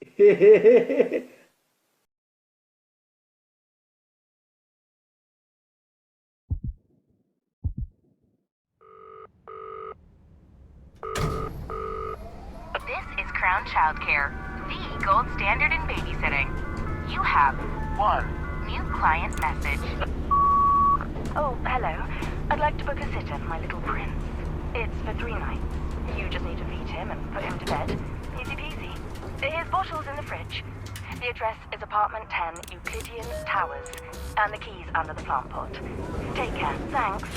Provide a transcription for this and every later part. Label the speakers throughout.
Speaker 1: This is Crown Childcare, the gold standard in babysitting. You have one new client message. Oh, hello. I'd like to book a sitter for my little prince. It's for 3 nights. You just need to feed him and put him to bed. Easy peasy. His bottle's in the fridge. The address is apartment 10, Euclidean Towers, and the key's under the plant pot. Take care. Thanks.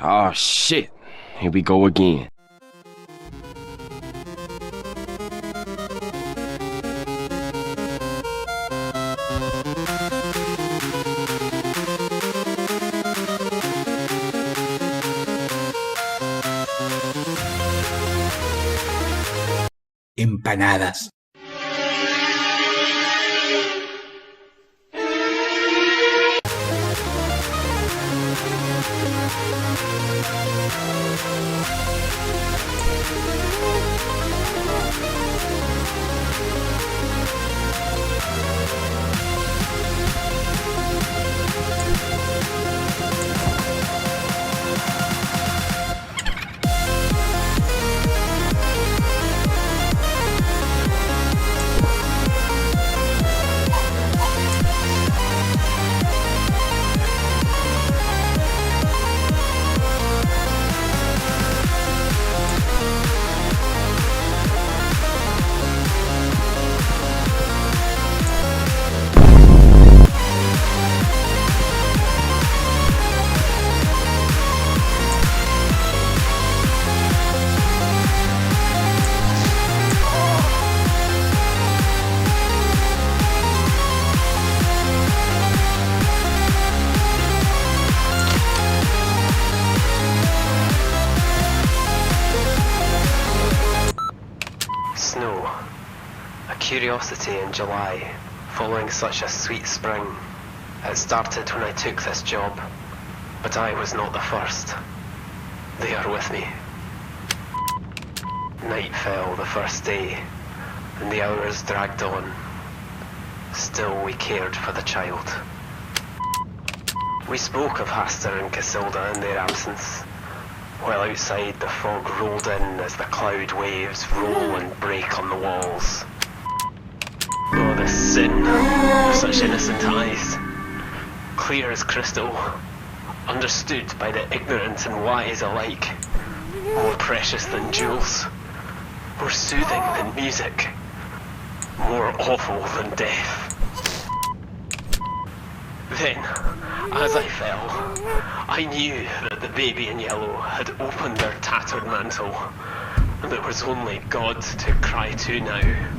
Speaker 2: Oh shit, here we go again.
Speaker 3: Empanadas.
Speaker 4: Snow. A curiosity in July, following such a sweet spring. It started when I took this job, but I was not the first. They are with me. Night fell the first day, and the hours dragged on. Still we cared for the child. We spoke of Hastur and Casilda in their absence, while outside the fog rolled in as the cloud waves roll and break on the walls. Oh, the sin of such innocent eyes, clear as crystal, understood by the ignorant and wise alike, more precious than jewels, more soothing than music, more awful than death. Then, as I fell, I knew that the baby in yellow had opened their tattered mantle, and there was only God to cry to now.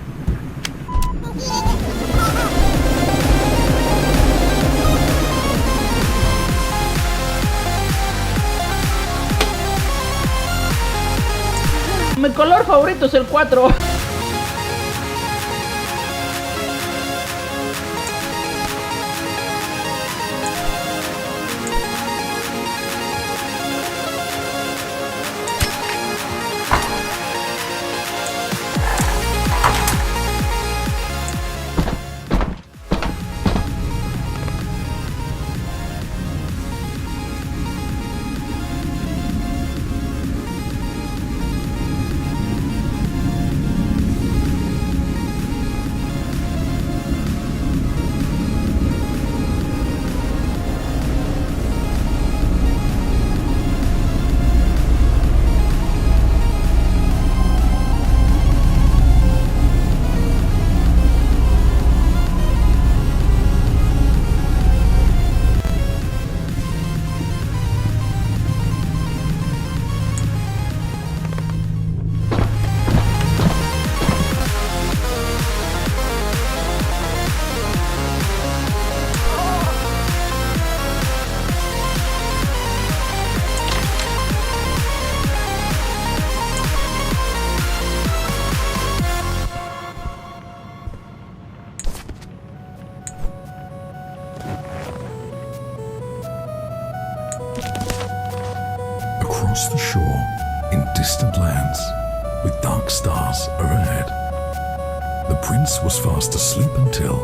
Speaker 5: Mi color favorito es el 4.
Speaker 3: Across the shore, in distant lands, with dark stars overhead, the prince was fast asleep until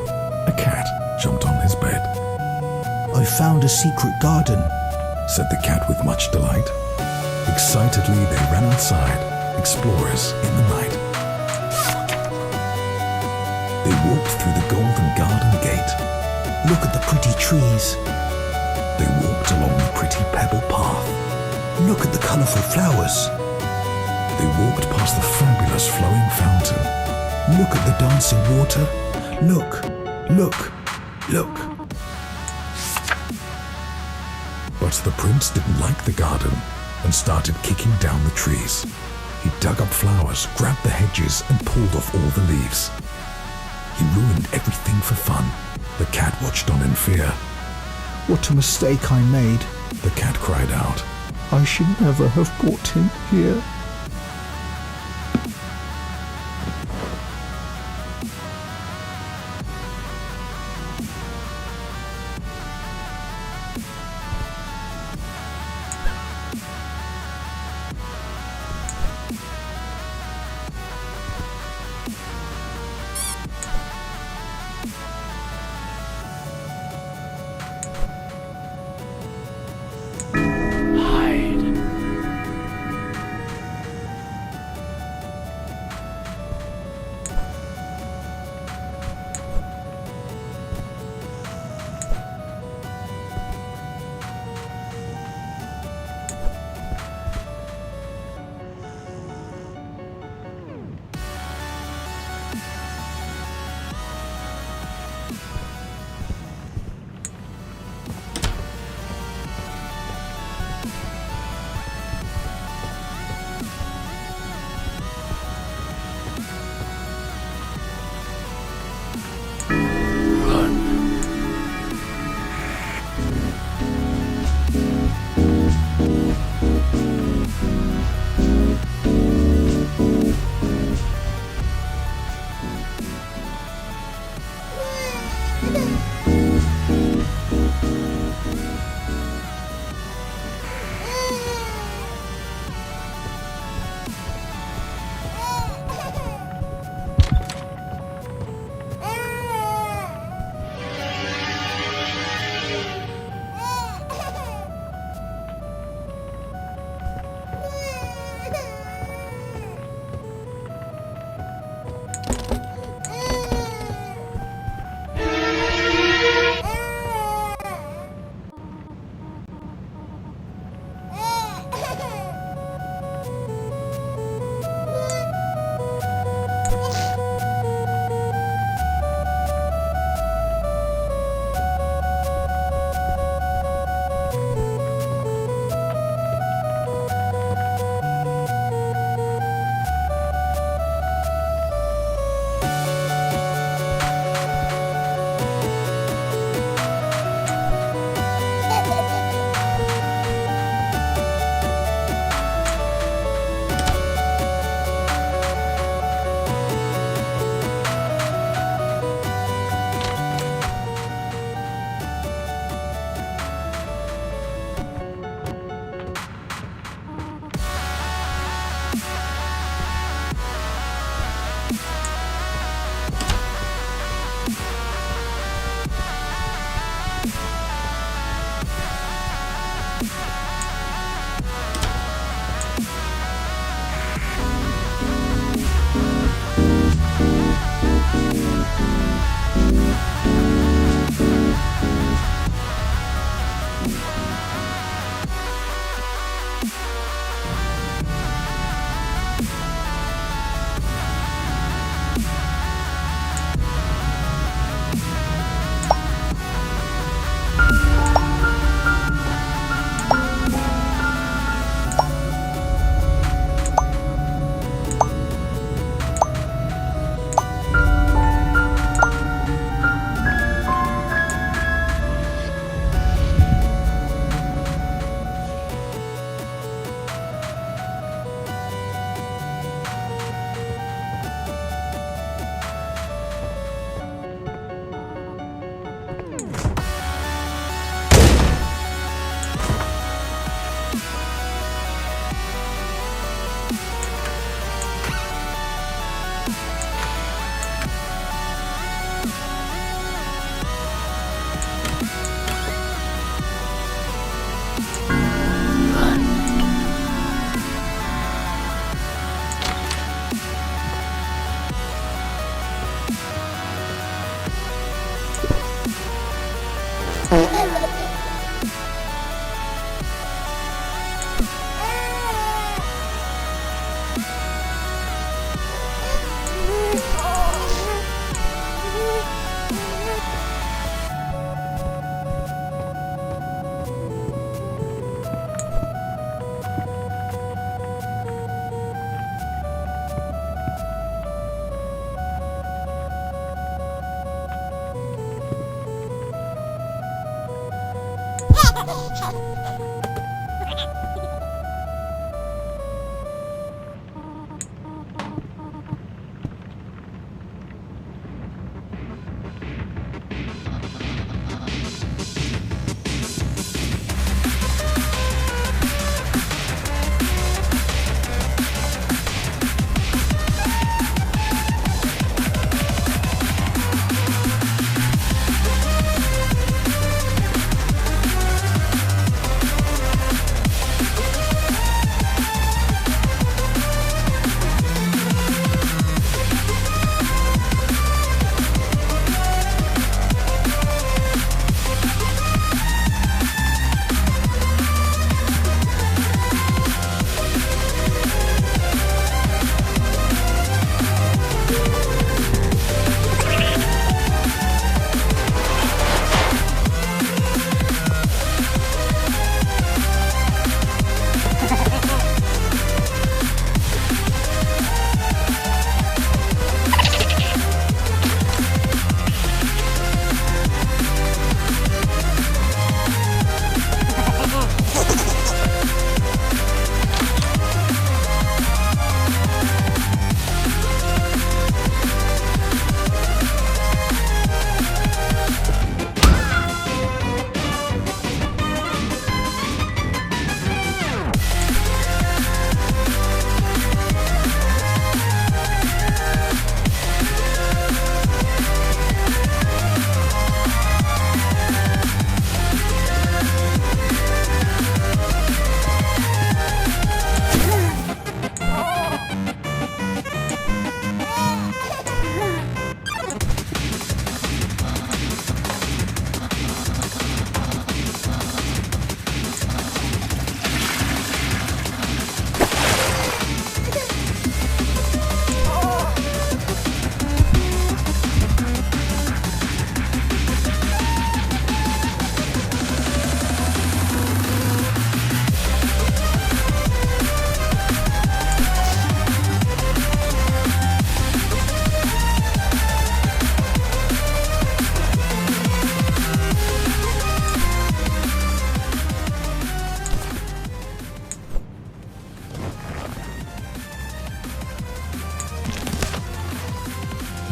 Speaker 3: a cat jumped on his bed.
Speaker 6: I found a secret garden,
Speaker 3: Said the cat with much delight. Excitedly they ran outside, explorers in the night. They walked through the golden garden gate.
Speaker 6: Look at the pretty trees.
Speaker 3: They walked along the pretty pebble path.
Speaker 6: Look at the colourful flowers.
Speaker 3: They walked past the fabulous flowing fountain.
Speaker 6: Look at the dancing water. Look, look, look.
Speaker 3: But the prince didn't like the garden and started kicking down the trees. He dug up flowers, grabbed the hedges and pulled off all the leaves. He ruined everything for fun. The cat watched on in fear.
Speaker 6: What a mistake I made.
Speaker 3: The cat cried out.
Speaker 6: I should never have brought him here.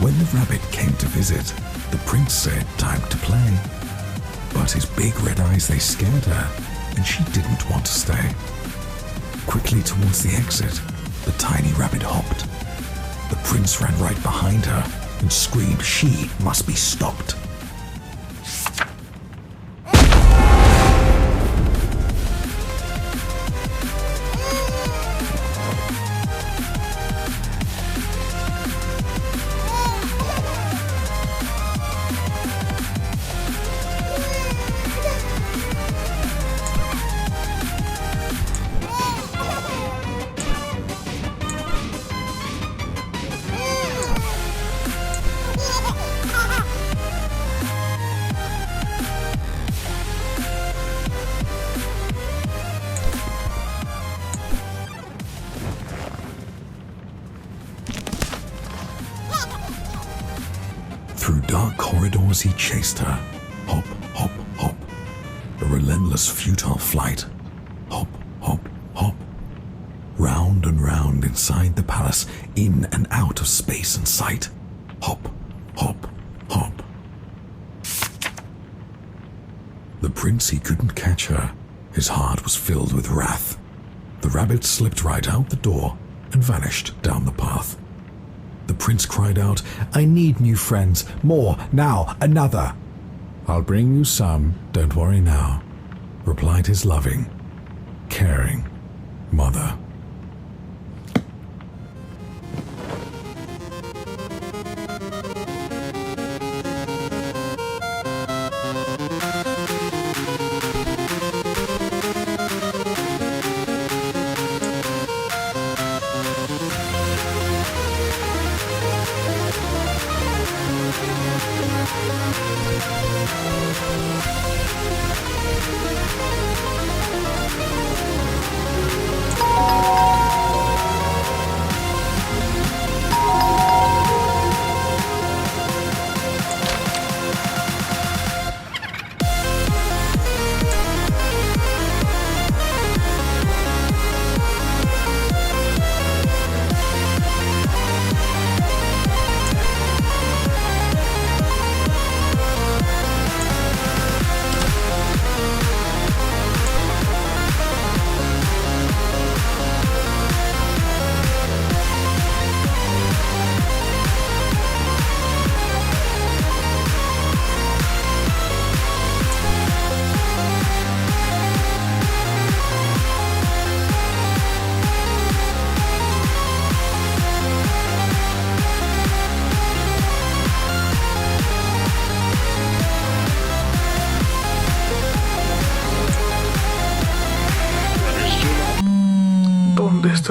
Speaker 3: When the rabbit came to visit, the prince said time to play. But his big red eyes, they scared her, and she didn't want to stay. Quickly towards the exit, the tiny rabbit hopped. The prince ran right behind her and screamed she must be stopped. Through dark corridors he chased her. Hop, hop, hop. A relentless, futile flight. Hop, hop, hop. Round and round inside the palace, in and out of space and sight. Hop, hop, hop. The prince, he couldn't catch her. His heart was filled with wrath. The rabbit slipped right out the door and vanished down the path. The prince cried out, "I need new friends, more, now, another." "I'll bring you some, don't worry now," replied his loving, caring mother.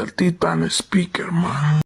Speaker 6: saltit pan speaker, man.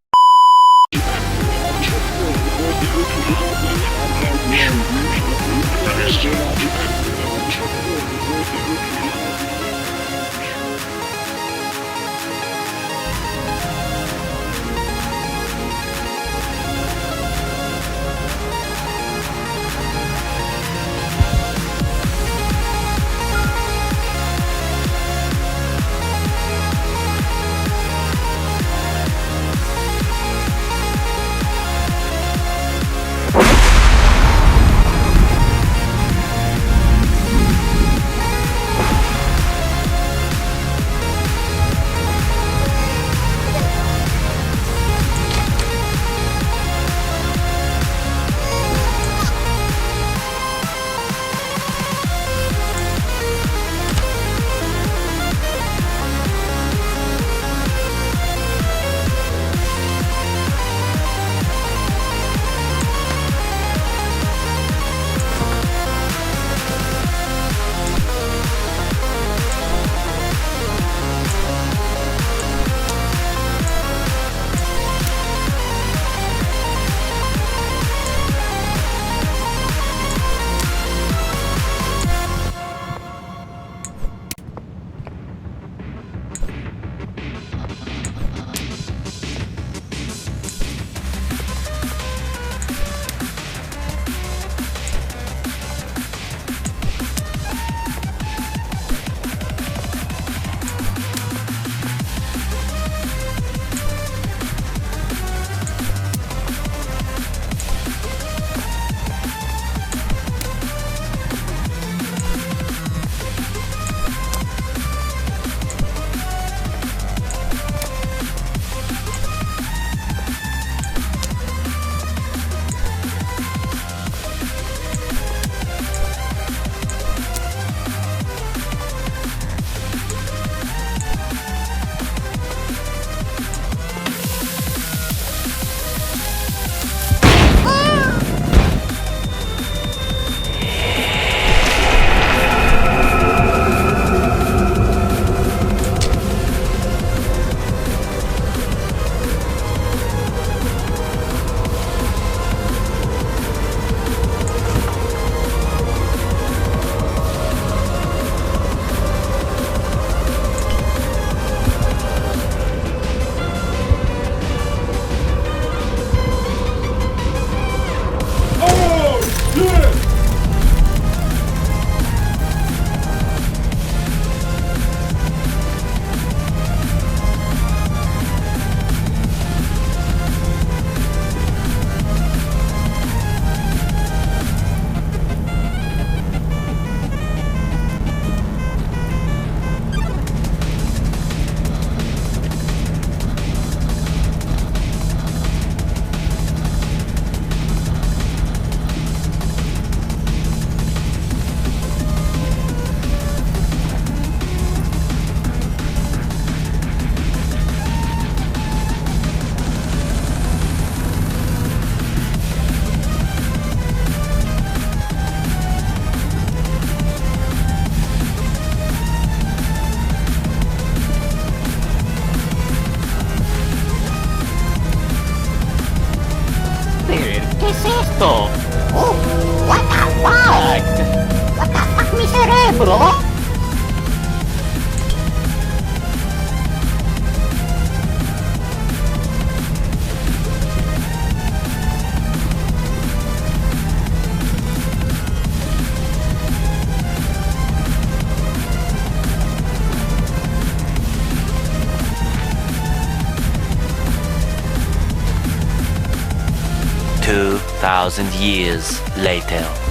Speaker 7: esto? Oh, what the fuck? What the fuck, mi cerebro?
Speaker 8: Thousand years later.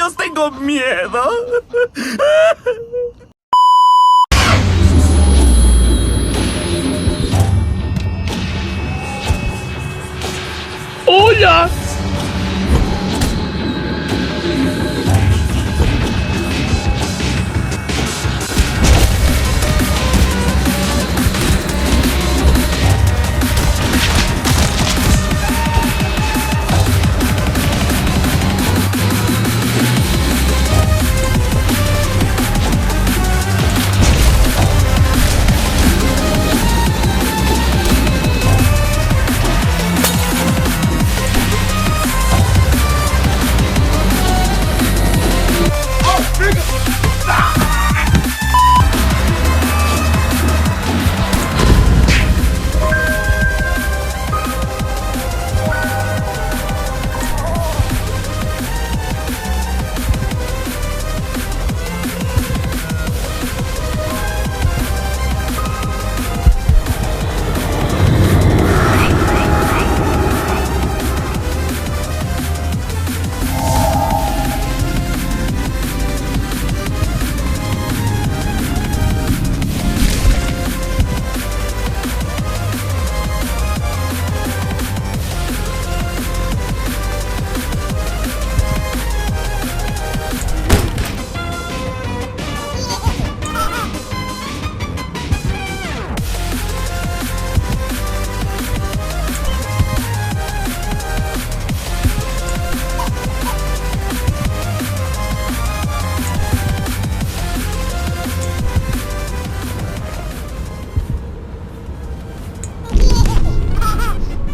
Speaker 6: Dios, tengo miedo.
Speaker 5: ¡Hola!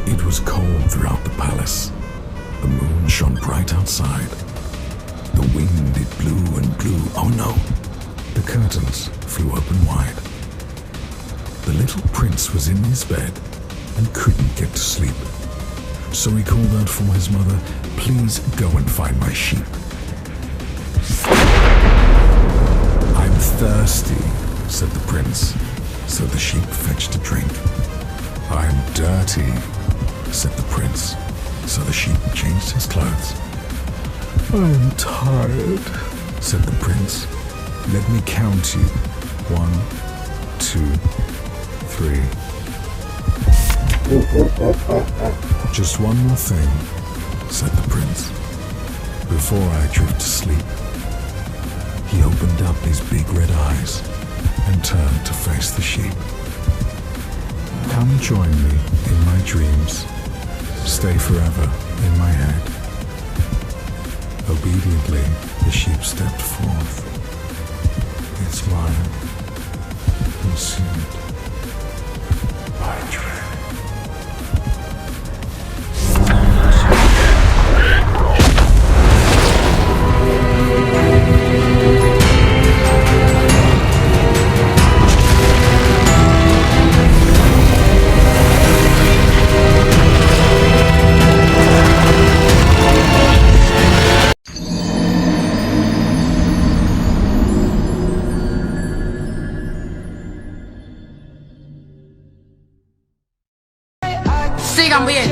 Speaker 3: It was cold throughout the palace. The moon shone bright outside. The wind, it blew and blew. Oh no! The curtains flew open wide. The little prince was in his bed and couldn't get to sleep. So he called out for his mother, "Please go and find my sheep." "I'm thirsty," said the prince. So the sheep fetched a drink. "I'm dirty," said the prince. So the sheep changed his clothes. "I'm tired," said the prince. "Let me count you. 1, 2, 3. "Just one more thing," said the prince. "Before I drift to sleep." He opened up his big red eyes and turned to face the sheep. "Come join me in my dreams. Stay forever in my head." Obediently, the sheep stepped forth, its mind consumed by dread.
Speaker 9: Sigan bien.